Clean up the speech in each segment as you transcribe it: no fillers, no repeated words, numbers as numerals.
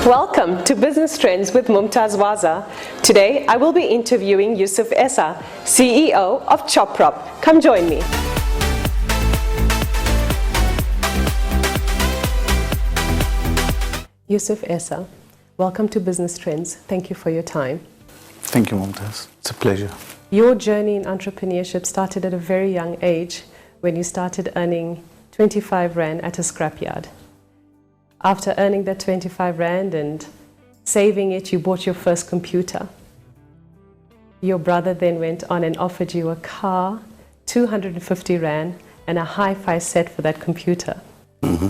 Welcome to Business Trends with Mumtaz Wazar. Today I will be interviewing Yusuf Essa, CEO of Choprop. Come join me. Yusuf Essa, welcome to Business Trends. Thank you for your time. Thank you, Mumtaz. It's a pleasure. Your journey in entrepreneurship started at a very young age when you started earning 25 Rand at a scrapyard. After earning that 25 Rand and saving it, you bought your first computer. Your brother then went on and offered you a car, 250 Rand, and a hi-fi set for that computer. Mm-hmm.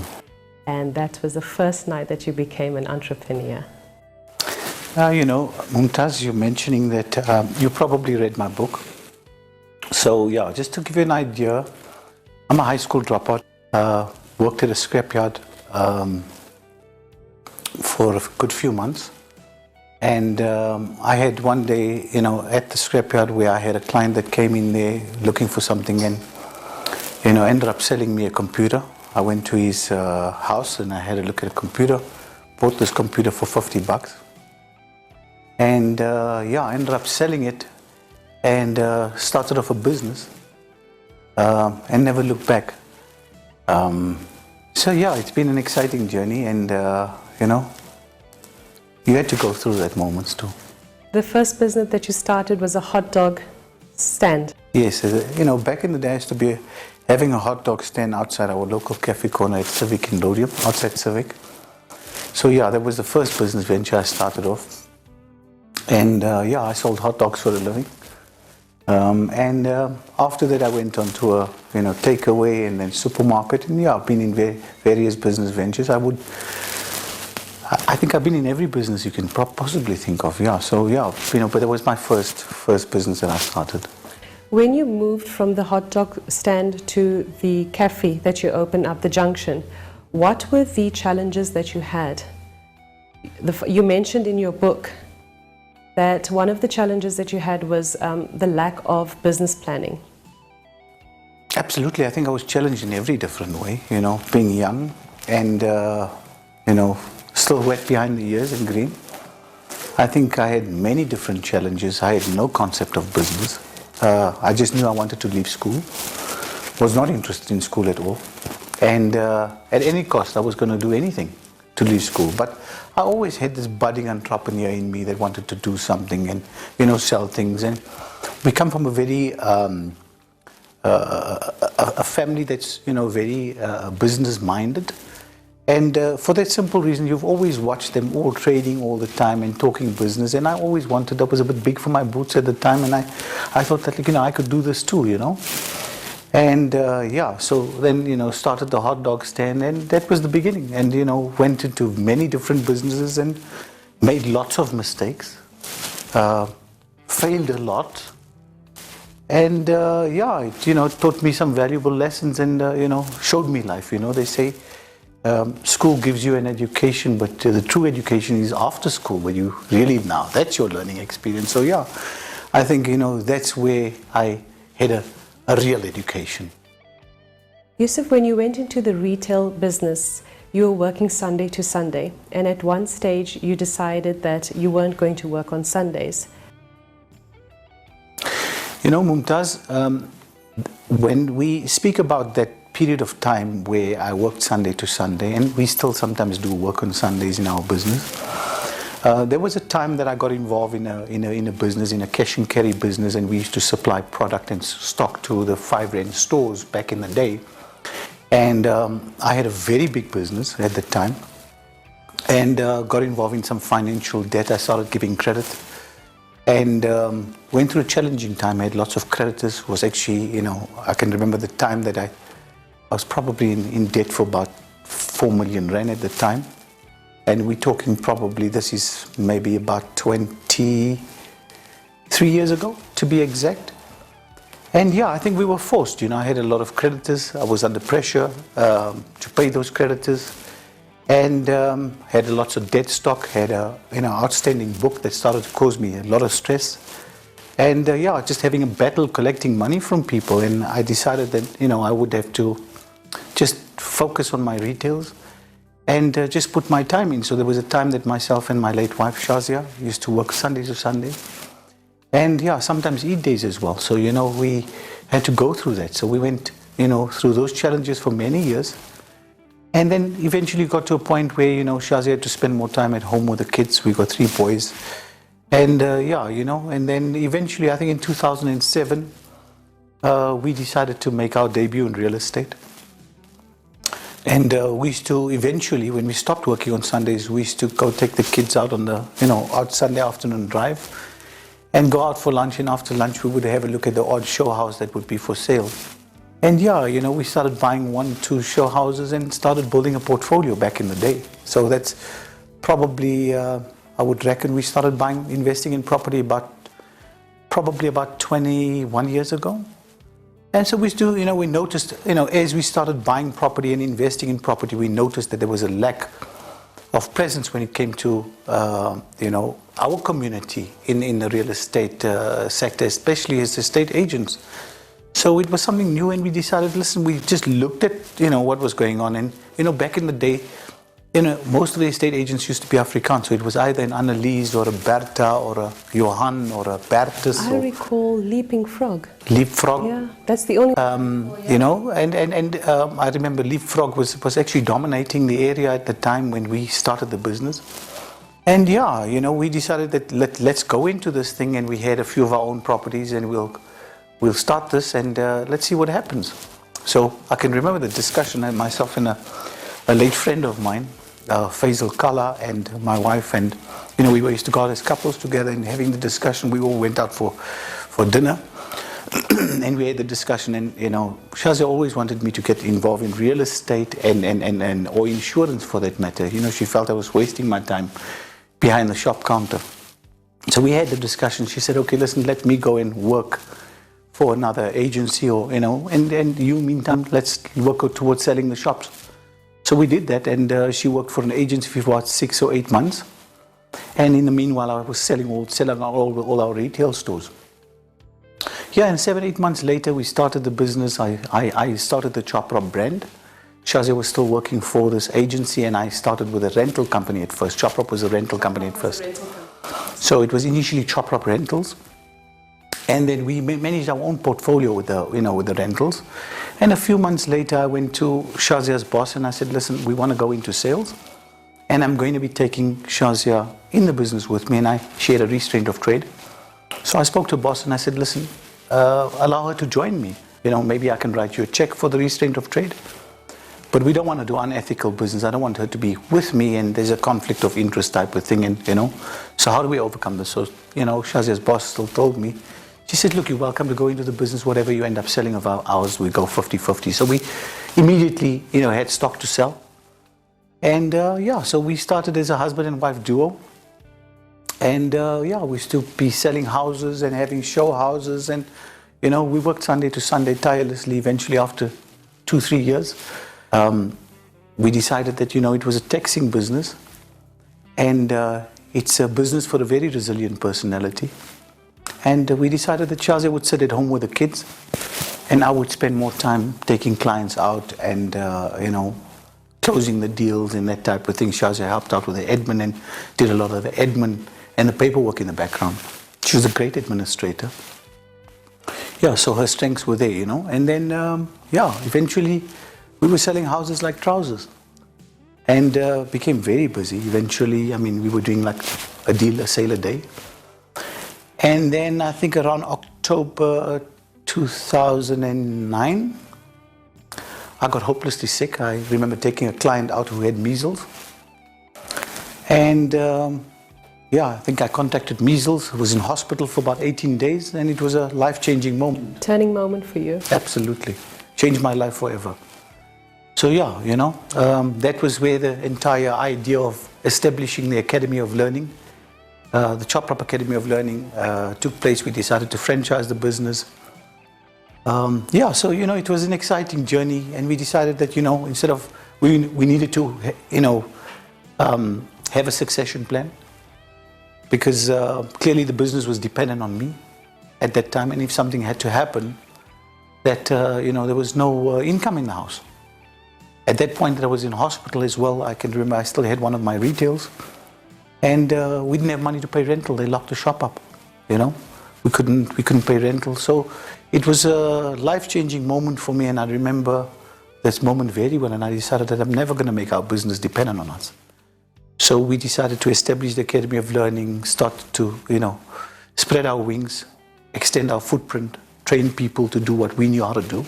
And that was the first night that you became an entrepreneur. Mumtaz, you're mentioning that you probably read my book. So yeah, just to give you an idea, I'm a high school dropout, worked at a scrapyard for a good few months. And I had one day, at the scrapyard where I had a client that came in there looking for something and, ended up selling me a computer. I went to his house and I had a look at a computer, bought this computer for $50. And I ended up selling it and started off a business and never looked back. It's been an exciting journey and, you had to go through that moments too. The first business that you started was a hot dog stand. Yes, back in the day I used to be having a hot dog stand outside our local cafe corner at Civic in Lodium, outside Civic. So yeah, that was the first business venture I started off. And I sold hot dogs for a living. After that, I went on to a takeaway and then supermarket. And I've been in various business ventures. I think I've been in every business you can possibly think of. But that was my first business that I started. When you moved from the hot dog stand to the cafe that you opened up, the Junction, what were the challenges that you had? You mentioned in your book that one of the challenges that you had was the lack of business planning. Absolutely. I think I was challenged in every different way, being young and, still wet behind the ears and green. I think I had many different challenges. I had no concept of business. I just knew I wanted to leave school. Was not interested in school at all. And at any cost, I was going to do anything to leave school. But I always had this budding entrepreneur in me that wanted to do something and, sell things. And we come from a very, a family that's, very business-minded. And for that simple reason, you've always watched them all trading all the time and talking business. And I always wanted, that was a bit big for my boots at the time. And I thought that, I could do this too, And so then, started the hot dog stand and that was the beginning. And, went into many different businesses and made lots of mistakes, failed a lot. And it taught me some valuable lessons and, showed me life. They say school gives you an education, but the true education is after school when you really that's your learning experience. So I think, that's where I had a real education. Yusuf, when you went into the retail business, you were working Sunday to Sunday, and at one stage you decided that you weren't going to work on Sundays. Mumtaz, when we speak about that period of time where I worked Sunday to Sunday, and we still sometimes do work on Sundays in our business, there was a time that I got involved in a business, in a cash and carry business, and we used to supply product and stock to the 5 Rand stores back in the day. And I had a very big business at the time and got involved in some financial debt. I started giving credit and went through a challenging time. I had lots of creditors. Was actually, I can remember the time that I was probably in debt for about 4 million Rand at the time. And we're talking probably, this is maybe about 23 years ago, to be exact. And I think we were forced, I had a lot of creditors. I was under pressure to pay those creditors. And had lots of debt stock, had a outstanding book that started to cause me a lot of stress. And just having a battle collecting money from people. And I decided that, I would have to just focus on my retails and just put my time in. So there was a time that myself and my late wife, Shazia, used to work Sunday to Sunday. And yeah, sometimes eat days as well. So, we had to go through that. So we went, through those challenges for many years. And then eventually got to a point where, Shazia had to spend more time at home with the kids. We got 3 boys. And and then eventually, I think in 2007, we decided to make our debut in real estate. And we used to eventually, when we stopped working on Sundays, we used to go take the kids out on the, out Sunday afternoon drive and go out for lunch. And after lunch, we would have a look at the odd show house that would be for sale. And yeah, we started buying 1, 2 show houses and started building a portfolio back in the day. So that's probably, I would reckon we started investing in property probably about 21 years ago. And so we still, we noticed, as we started buying property and investing in property, we noticed that there was a lack of presence when it came to, our community in the real estate sector, especially as estate agents. So it was something new, and we decided, listen, we just looked at, what was going on. And, back in the day, most of the estate agents used to be Afrikaans. So it was either an Annelies or a Bertha or a Johan or a Bertus. I recall Leaping Frog. Leapfrog. Yeah, that's the only... I remember Leapfrog was actually dominating the area at the time when we started the business. And yeah, we decided that let's go into this thing, and we had a few of our own properties, and we'll start this, and let's see what happens. So I can remember the discussion, and myself and a late friend of mine, Faisal Kala, and my wife, and we used to go out as couples together and having the discussion. We all went out for dinner, and we had the discussion. And Shazia always wanted me to get involved in real estate and or insurance for that matter. She felt I was wasting my time behind the shop counter. So we had the discussion. She said, "Okay, listen, let me go and work for another agency, or and you meantime let's work towards selling the shops." So we did that, and she worked for an agency for about 6 or 8 months. And in the meanwhile, I was selling all our retail stores. Yeah, and 7, 8 months later, we started the business. I started the Choprop brand. Shazia was still working for this agency, and I started with a rental company at first. Choprop was a rental company at first. So it was initially Choprop Rentals. And then we managed our own portfolio with the rentals. And a few months later, I went to Shazia's boss and I said, listen, we want to go into sales. And I'm going to be taking Shazia in the business with me. And she had a restraint of trade. So I spoke to the boss and I said, listen, allow her to join me. Maybe I can write you a check for the restraint of trade. But we don't want to do unethical business. I don't want her to be with me, and there's a conflict of interest type of thing. And, so how do we overcome this? So, Shazia's boss still told me, she said, look, you're welcome to go into the business. Whatever you end up selling of ours, we go 50-50. So we immediately, had stock to sell. And so we started as a husband and wife duo. And we used to be selling houses and having show houses. And, we worked Sunday to Sunday tirelessly. Eventually, after 2-3 years, we decided that, it was a taxing business. And it's a business for a very resilient personality. And we decided that Shazia would sit at home with the kids, and I would spend more time taking clients out and, closing the deals and that type of thing. Shazia helped out with the admin and did a lot of the admin and the paperwork in the background. She was a great administrator. Yeah, so her strengths were there, And then, eventually we were selling houses like trousers, and became very busy. Eventually, we were doing like a sale a day. And then I think around October 2009, I got hopelessly sick. I remember taking a client out who had measles. And I think I contacted measles. I was in hospital for about 18 days, and it was a life-changing moment. Turning moment for you. Absolutely. Changed my life forever. So that was where the entire idea of establishing the Academy of Learning, the Choprop Academy of Learning, took place. We decided to franchise the business. So it was an exciting journey, and we decided that instead of we needed to have a succession plan, because clearly the business was dependent on me at that time, and if something had to happen, that there was no income in the house. At that point, I was in hospital as well. I can remember I still had one of my retails. And we didn't have money to pay rental. They locked the shop up, you know. We couldn't pay rental. So it was a life-changing moment for me. And I remember this moment very well. And I decided that I'm never going to make our business dependent on us. So we decided to establish the Academy of Learning, start to, you know, spread our wings, extend our footprint, train people to do what we knew how to do,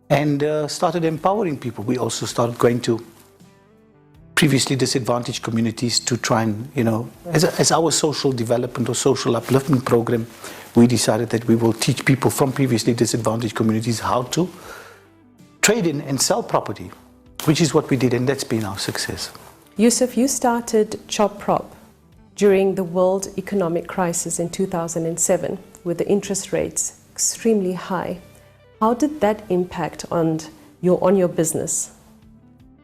and started empowering people. We also started going to previously disadvantaged communities to try and, you know, as our social development or social upliftment program, we decided that we will teach people from previously disadvantaged communities how to trade in and sell property, which is what we did, and that's been our success. Yusuf, you started Choprop during the world economic crisis in 2007 with the interest rates extremely high. How did that impact on your business?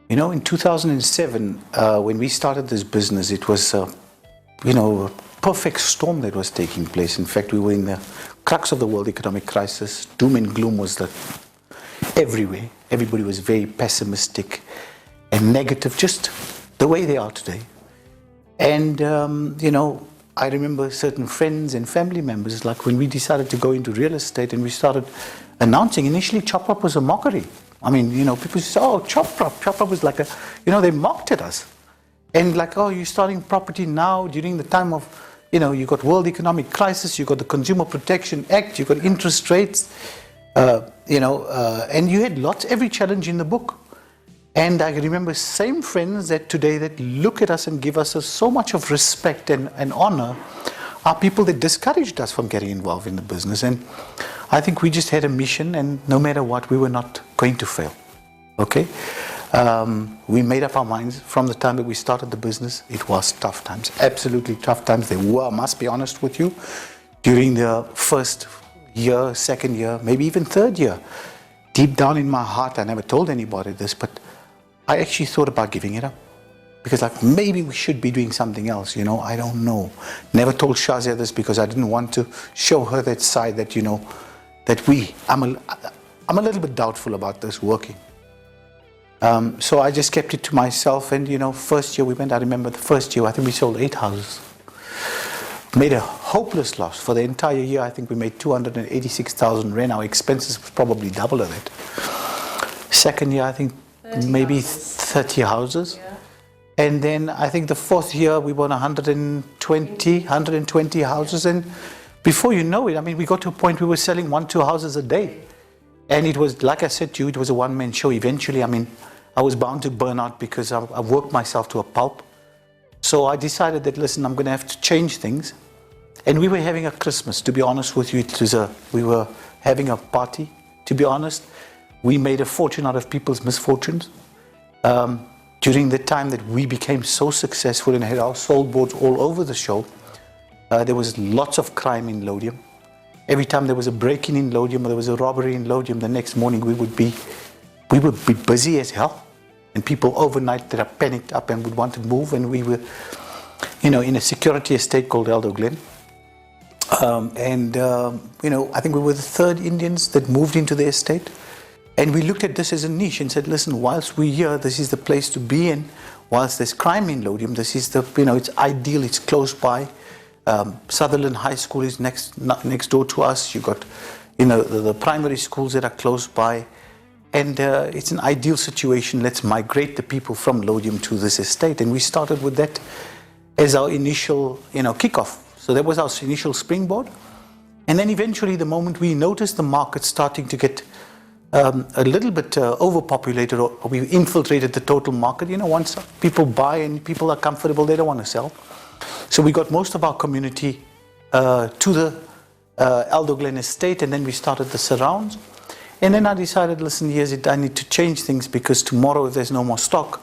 You know, in 2007, when we started this business, it was, you know, a perfect storm that was taking place. In fact, we were in the crux of the world economic crisis. Doom and gloom was everywhere. Everybody was very pessimistic and negative, just the way they are today. And, you know, I remember certain friends and family members, like when we decided to go into real estate and we started announcing, initially Choprop was a mockery. I mean, you know, people say, oh, Choprop was like a, you know, they mocked at us. And like, oh, you're starting property now during the time of, you know, you got world economic crisis, you got the Consumer Protection Act, you got interest rates, you know, and you had every challenge in the book. And I remember same friends that today that look at us and give us so much of respect and honor are people that discouraged us from getting involved in the business. And I think we just had a mission, and no matter what, we were not going to fail. Okay? We made up our minds from the time that we started the business. It was tough times, absolutely tough times. They were, I must be honest with you, during the first year, second year, maybe even third year. Deep down in my heart, I never told anybody this, but I actually thought about giving it up. Because like, maybe we should be doing something else, you know, I don't know. Never told Shazia this because I didn't want to show her that side that, you know, that I'm a little bit doubtful about this working. So I just kept it to myself, and, you know, first year we went, I remember the first year, I think we sold 8 houses. Made a hopeless loss. For the entire year, I think we made 286,000 rand. Our expenses was probably double of it. Second year, I think maybe 30 houses. Yeah. And then I think the fourth year we bought 120 houses, and before you know it, I mean, we got to a point we were selling 1-2 houses a day. And it was, like I said to you, it was a one-man show. Eventually, I mean, I was bound to burn out because I worked myself to a pulp. So I decided that, listen, I'm going to have to change things. And we were having a Christmas, to be honest with you. We were having a party, to be honest. We made a fortune out of people's misfortunes. During the time that we became so successful and had our sold boards all over the show, there was lots of crime in Lodium. Every time there was a break-in in Lodium or there was a robbery in Lodium, the next morning we would be busy as hell. And people overnight that are panicked up and would want to move. And we were, you know, in a security estate called Eldo Glen. You know, I think we were the 3rd Indians that moved into the estate. And we looked at this as a niche and said, listen, whilst we're here, this is the place to be in. Whilst there's crime in Lodium, this is the, you know, it's ideal, it's close by. Sutherland High School is next door to us. You got, you know, the primary schools that are close by. And it's an ideal situation. Let's migrate the people from Lodium to this estate. And we started with that as our initial, you know, kickoff. So that was our initial springboard. And then eventually, the moment we noticed the market starting to get a little bit overpopulated, or we infiltrated the total market, you know, once people buy and people are comfortable, they don't want to sell. So we got most of our community to the Eldo Glen estate, and then we started the surrounds. And then I decided, listen, I need to change things, because tomorrow, if there's no more stock,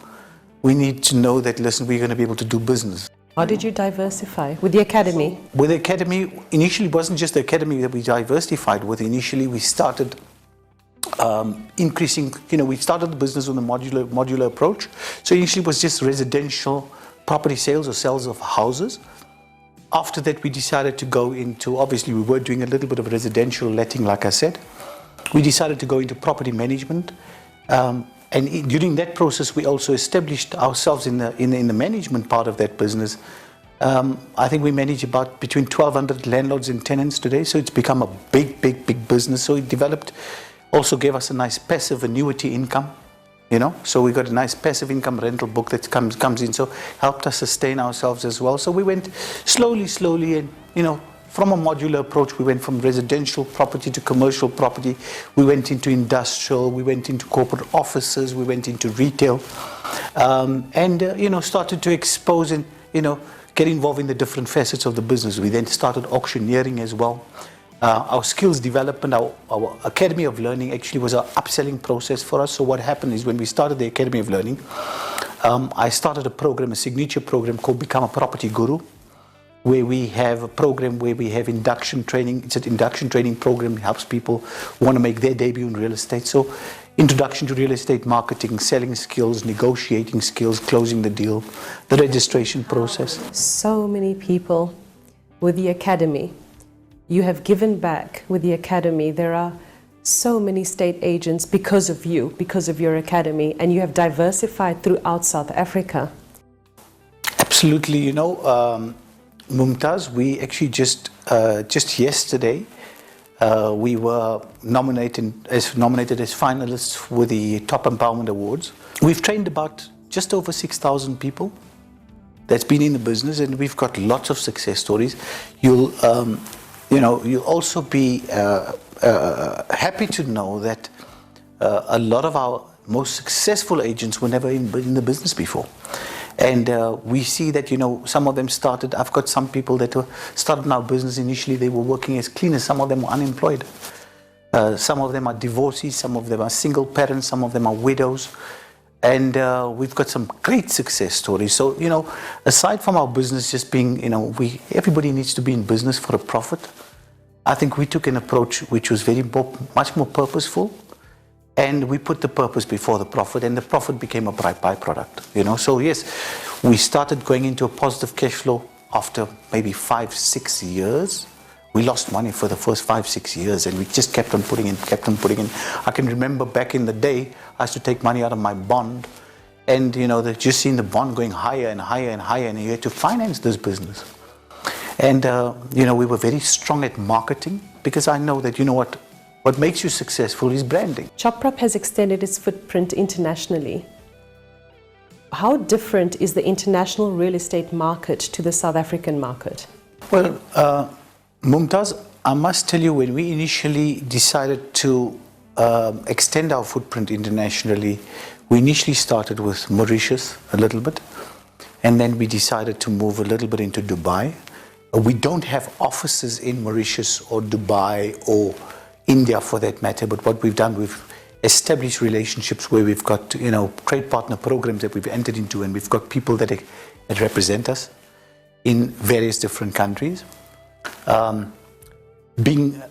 we need to know that, listen, we're going to be able to do business. How did you diversify? With the academy? With the academy, initially it wasn't just the academy that we diversified with. Initially we started increasing, you know, we started the business on a modular approach. So initially it was just residential property sales or sales of houses. After that, we decided to go into, obviously we were doing a little bit of residential letting, like I said. We decided to go into property management. And during that process, we also established ourselves in the management part of that business. I think we manage about between 1,200 landlords and tenants today, so it's become a big business. So it developed, also gave us a nice passive annuity income, you know. So we got a nice passive income rental book that comes in, so helped us sustain ourselves as well. So we went slowly, and you know, from a modular approach, we went from residential property to commercial property. We went into industrial, we went into corporate offices, we went into retail, and you know, started to expose and, you know, get involved in the different facets of the business. We then started auctioneering as well. Our skills development, our Academy of Learning actually was an upselling process for us. So what happened is, when we started the Academy of Learning, I started a program, a signature program called Become a Property Guru, where we have a program where we have induction training. It's an induction training program that helps people who want to make their debut in real estate. So introduction to real estate marketing, selling skills, negotiating skills, closing the deal, the registration process. So many people with the Academy. You have given back with the Academy. There are so many state agents because of you, because of your Academy, and you have diversified throughout South Africa. Absolutely. You know, Mumtaz, we actually just yesterday, we were nominated as finalists with the Top Empowerment Awards. We've trained about just over 6,000 people that's been in the business, and we've got lots of success stories. You'll also be happy to know that a lot of our most successful agents were never in the business before. And we see that, you know, some of them started, I've got some people that started in our business initially, they were working as cleaners, some of them were unemployed. Some of them are divorcees, some of them are single parents, some of them are widows. And we've got some great success stories. So, you know, aside from our business just being, you know, everybody needs to be in business for a profit. I think we took an approach which was much more purposeful. And we put the purpose before the profit, and the profit became a byproduct, you know. So yes, we started going into a positive cash flow after maybe 5-6 years. We lost money for the first 5-6 years, and we just kept on putting in. I can remember back in the day, I used to take money out of my bond, and you know, they just seen the bond going higher and higher and higher, and you had to finance this business. And you know, we were very strong at marketing, because I know that, you know what makes you successful is branding. Choprop has extended its footprint internationally. How different is the international real estate market to the South African market? Well, Mumtaz, I must tell you, when we initially decided to extend our footprint internationally, we initially started with Mauritius a little bit, and then we decided to move a little bit into Dubai. We don't have offices in Mauritius or Dubai or India for that matter, but what we've done, we've established relationships where we've got, you know, trade partner programs that we've entered into, and we've got people that represent us in various different countries. Being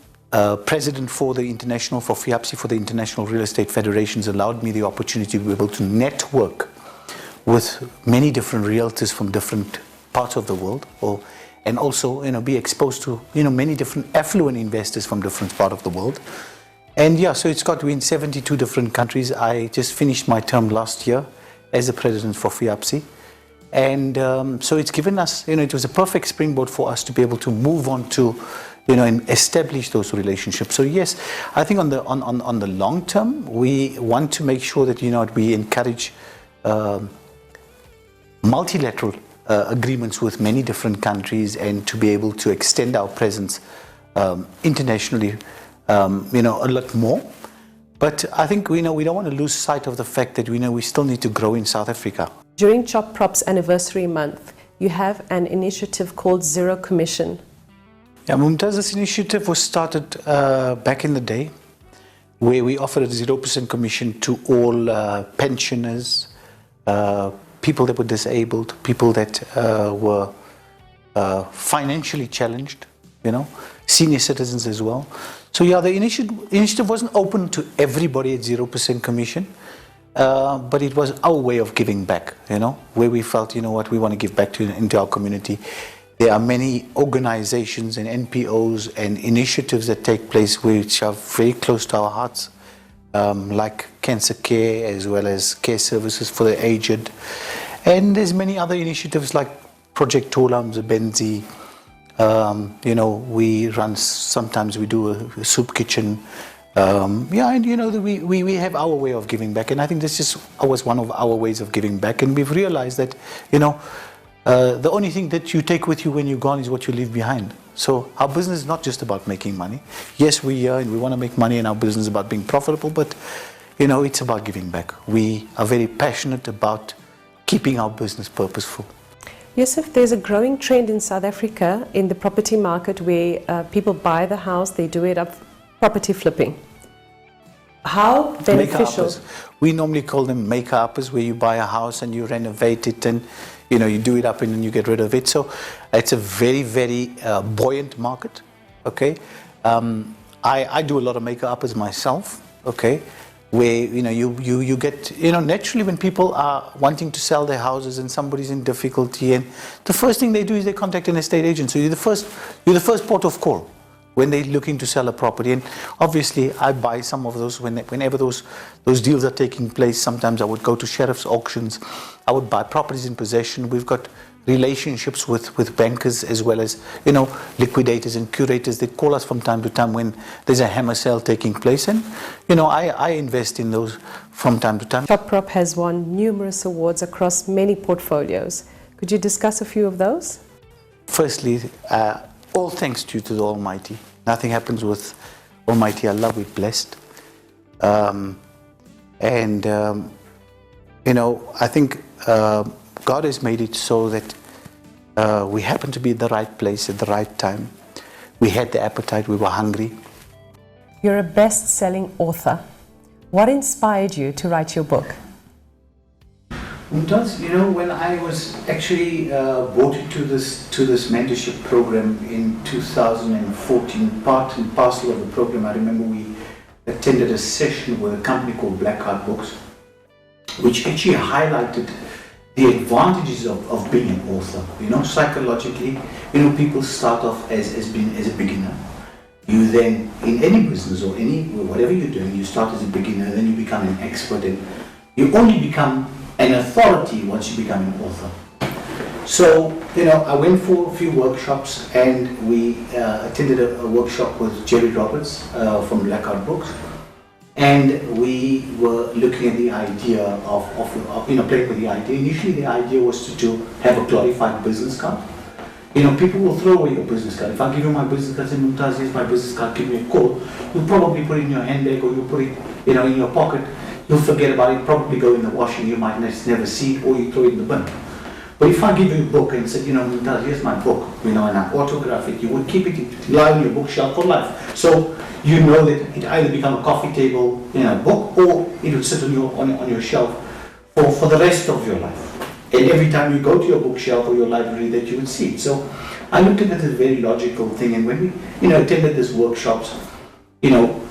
president for FIAPSI, for the International Real Estate Federations, allowed me the opportunity to be able to network with many different realtors from different parts of the world, and also, you know, be exposed to, you know, many different affluent investors from different parts of the world. And yeah, so it's got to be in 72 different countries. I just finished my term last year as the president for FIAPSI. And so it's given us, you know, it was a perfect springboard for us to be able to move on to, you know, and establish those relationships. So yes, I think on the long term, we want to make sure that, you know, we encourage multilateral agreements with many different countries, and to be able to extend our presence internationally, you know, a lot more. But I think, you know, we don't want to lose sight of the fact that, you know, we still need to grow in South Africa. During Choprop's anniversary month, you have an initiative called Zero Commission. Yeah, Mumtaz, this initiative was started back in the day, where we offered a 0% commission to all pensioners, people that were disabled, people that were financially challenged, you know, senior citizens as well. So yeah, the initiative wasn't open to everybody at 0% commission, but it was our way of giving back, you know, where we felt, you know what, we want to give back into our community. There are many organizations and NPOs and initiatives that take place which are very close to our hearts. like cancer care as well as care services for the aged. And there's many other initiatives like Project Tolam, Benzi. We run, sometimes we do a soup kitchen. We have our way of giving back. And I think this just was one of our ways of giving back. And we've realized that, the only thing that you take with you when you're gone is what you leave behind. So our business is not just about making money. Yes, we're here and we want to make money, and our business is about being profitable, but it's about giving back. We are very passionate about keeping our business purposeful. Yusuf, there's a growing trend in South Africa in the property market where people buy the house, they do it up, property flipping. How beneficial? We normally call them maker-uppers, where you buy a house and you renovate it and you do it up and then you get rid of it. So it's a very, very buoyant market. Okay, I do a lot of maker-uppers myself. Okay, where you get naturally when people are wanting to sell their houses and somebody's in difficulty, and the first thing they do is they contact an estate agent. So you're the first port of call when they're looking to sell a property. And obviously I buy some of those whenever those deals are taking place. Sometimes I would go to sheriff's auctions, I would buy properties in possession. We've got relationships with bankers as well as liquidators and curators. They call us from time to time when there's a hammer sale taking place, and I invest in those from time to time. Choprop has won numerous awards across many portfolios. Could you discuss a few of those? Firstly, all thanks to the Almighty. Nothing happens with Almighty Allah. We're blessed. I think God has made it so that we happen to be at the right place at the right time. We had the appetite, we were hungry. You're a best-selling author. What inspired you to write your book? Mumtaz, when I was actually brought into this mentorship program in 2014, part and parcel of the program, I remember we attended a session with a company called Black Heart Books, which actually highlighted the advantages of being an author. Psychologically, people start off as a beginner. You then, in any business or whatever you're doing, you start as a beginner, then you become an expert, and you only become an authority once you become an author. So, I went for a few workshops, and we attended a workshop with Jerry Roberts from Black Heart Books, and we were looking at the idea of playing with the idea. Initially, the idea was to have a glorified business card. People will throw away your business card. If I give you my business card, say, Mumtaz, here's my business card, give me a call, you'll probably put it in your handbag, or you'll put it, in your pocket. You'll forget about it, probably go in the washing, you might never see it, or you throw it in the bin. But if I give you a book and say, Mumtaz, here's my book, and I autograph it, you would keep it, lie on your bookshelf for life. So you know that it either become a coffee table, book, or it would sit on your shelf for the rest of your life. And every time you go to your bookshelf or your library, that you would see it. So I looked at it as a very logical thing, and when we attended these workshops,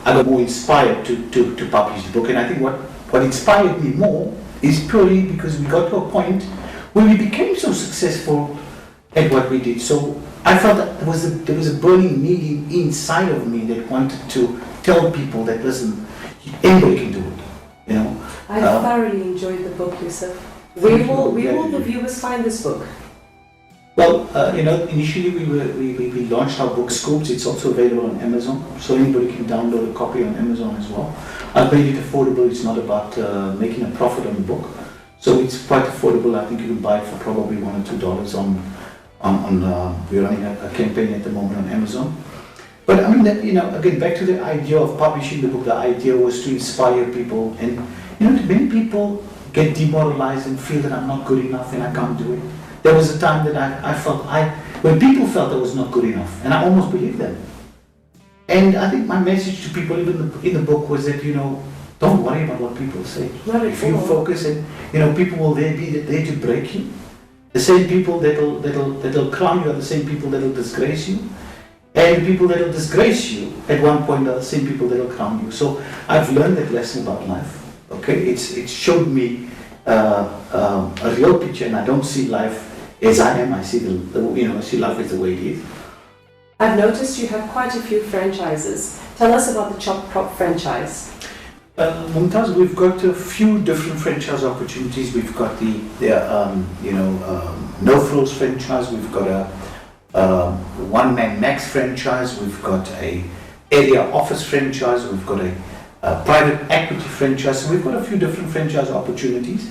I got more inspired to publish the book. And I think what inspired me more is purely because we got to a point where we became so successful at what we did. So I felt that there was a burning need inside of me that wanted to tell people that, listen, anybody can do it. I thoroughly enjoyed the book, Yusuf. Where will the viewers find this book? Well, initially we launched our book Scoops. It's also available on Amazon, so anybody can download a copy on Amazon as well. I made it affordable. It's not about making a profit on the book, so it's quite affordable. I think you can buy it for probably $1 or $2 on we're running a campaign at the moment on Amazon. But I mean, again, back to the idea of publishing the book. The idea was to inspire people, and many people get demoralized and feel that I'm not good enough and I can't do it. There was a time that I felt, when people felt I was not good enough, and I almost believed them. And I think my message to people, even in the book, was that, don't worry about what people say. If you focus, and people will be there to break you. The same people that'll crown you are the same people that'll disgrace you. And the people that'll disgrace you at one point are the same people that'll crown you. So I've learned that lesson about life. Okay, it showed me a real picture, and I don't see life as I am. I see I see life as the way it is. I've noticed you have quite a few franchises. Tell us about the Choprop franchise. Mumtaz, we've got a few different franchise opportunities. We've got the no frills franchise. We've got a one-man max franchise. We've got a area office franchise. We've got a private equity franchise. So we've got a few different franchise opportunities.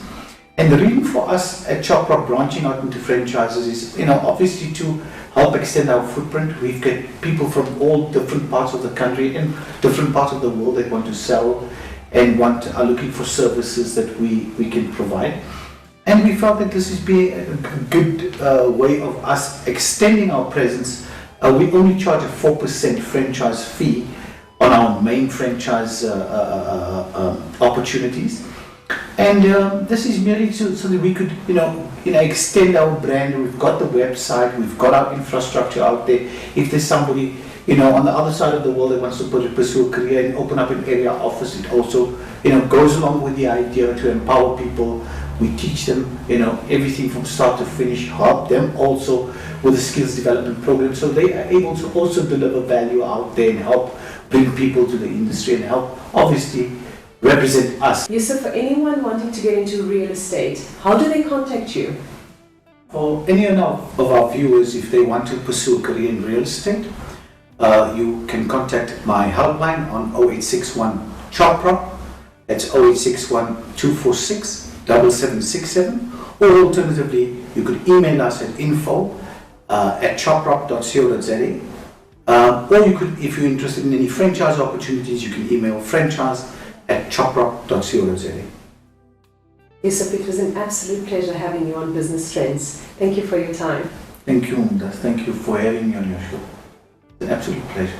And the reason for us at Choprop branching out into franchises is, obviously to help extend our footprint. We've got people from all different parts of the country and different parts of the world that want to sell and are looking for services that we can provide. And we felt that this is be a good way of us extending our presence. We only charge a 4% franchise fee on our main franchise opportunities. And this is merely so that we could, extend our brand. We've got the website, we've got our infrastructure out there. If there's somebody, on the other side of the world that wants to pursue a career and open up an area office, it also, goes along with the idea to empower people. We teach them, everything from start to finish, help them also with the skills development program, so they are able to also deliver value out there and help bring people to the industry and help, obviously, represent us. Yusuf, for anyone wanting to get into real estate, how do they contact you? For any of our viewers, if they want to pursue a career in real estate, you can contact my helpline on 0861 Choprop. That's 0861 246 7767. Or alternatively, you could email us at info@choprop.co.za. Or you could, if you're interested in any franchise opportunities, you can email franchise@choprop.co.za. Yusuf, it was an absolute pleasure having you on Business Trends. Thank you for your time. Thank you, Mumtaz. Thank you for having me on your show. It's an absolute pleasure.